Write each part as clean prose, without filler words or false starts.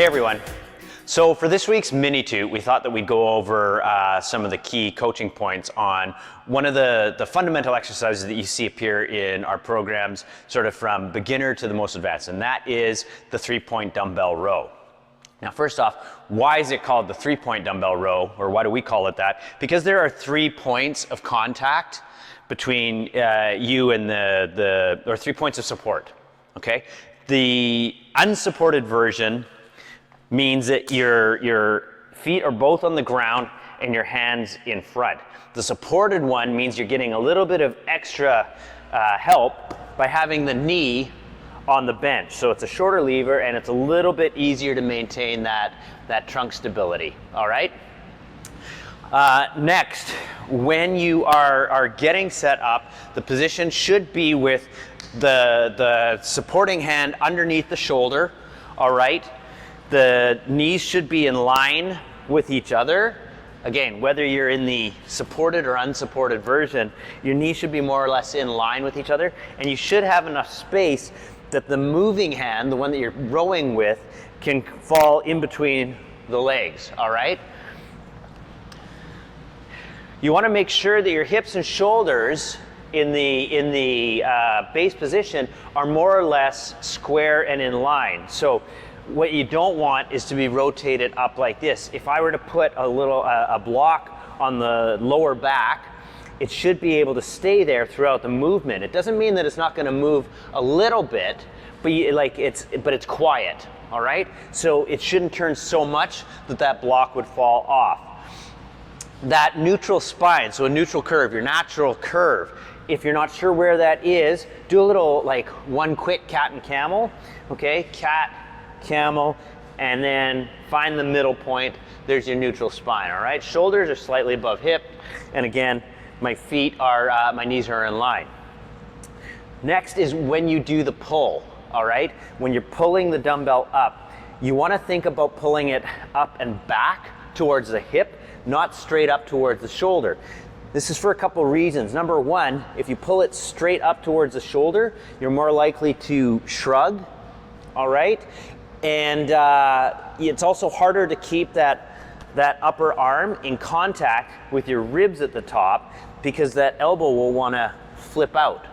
everyone. So for this week's mini toot, we thought that we'd go over some of the key coaching points on one of the fundamental exercises that you see appear in our programs, sort of from beginner to the most advanced, and that is the 3-point dumbbell row. Now, first off, why is it called the 3-point dumbbell row, or why do we call it that? Because there are 3 points of contact between you and or 3 points of support, okay? The unsupported version means that your feet are both on the ground and your hands in front. The supported one means you're getting a little bit of extra help by having the knee on the bench. So it's a shorter lever and it's a little bit easier to maintain that trunk stability, all right? Next, when you are getting set up, the position should be with the supporting hand underneath the shoulder, all right? The knees should be in line with each other. Again, whether you're in the supported or unsupported version, your knees should be more or less in line with each other, and you should have enough space that the moving hand, the one that you're rowing with, can fall in between the legs, all right? You want to make sure that your hips and shoulders in the base position are more or less square and in line. So what you don't want is to be rotated up like this. If I were to put a block on the lower back, it should be able to stay there throughout the movement. It doesn't mean that it's not going to move a little bit, but it's quiet, all right? So it shouldn't turn so much that block would fall off. That neutral spine, so a neutral curve, your natural curve, if you're not sure where that is, do a little one quick cat and camel, okay? Cat, camel, and then find the middle point. There's your neutral spine, all right? Shoulders are slightly above hip, and again, my knees are in line. Next is when you do the pull, all right? When you're pulling the dumbbell up, you want to think about pulling it up and back towards the hip, not straight up towards the shoulder. This is for a couple reasons. Number one, if you pull it straight up towards the shoulder, you're more likely to shrug, all right? And it's also harder to keep that upper arm in contact with your ribs at the top, because that elbow will want to flip out,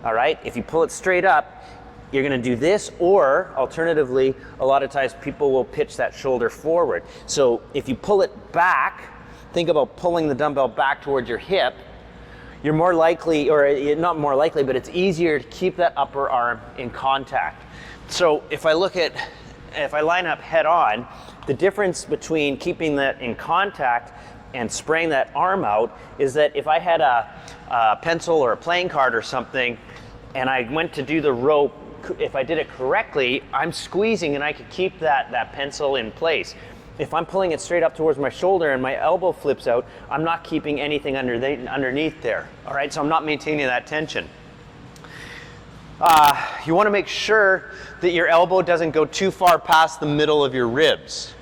all right? If you pull it straight up, you're going to do this, or alternatively, a lot of times people will pitch that shoulder forward. So if you pull it back, think about pulling the dumbbell back towards your hip, you're more likely, or not more likely, but it's easier to keep that upper arm in contact. So if I line up head on, the difference between keeping that in contact and spraying that arm out is that if I had a pencil or a playing card or something, and I went to do the rope, if I did it correctly, I'm squeezing and I could keep that pencil in place. If I'm pulling it straight up towards my shoulder and my elbow flips out, I'm not keeping anything underneath there, all right? So I'm not maintaining that tension. You want to make sure that your elbow doesn't go too far past the middle of your ribs,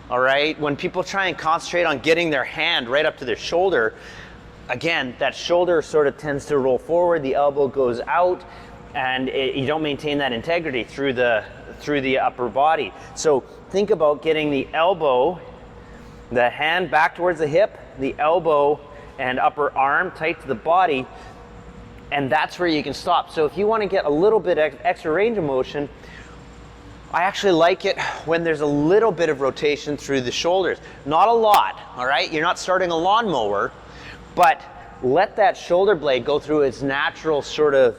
all right? When people try and concentrate on getting their hand right up to their shoulder, again, that shoulder sort of tends to roll forward, the elbow goes out, and you don't maintain that integrity through the upper body. So think about getting the elbow, the hand back towards the hip, the elbow and upper arm tight to the body, and that's where you can stop. So if you want to get a little bit extra range of motion, I actually like it when there's a little bit of rotation through the shoulders. Not a lot, all right? You're not starting a lawnmower, but let that shoulder blade go through its natural sort of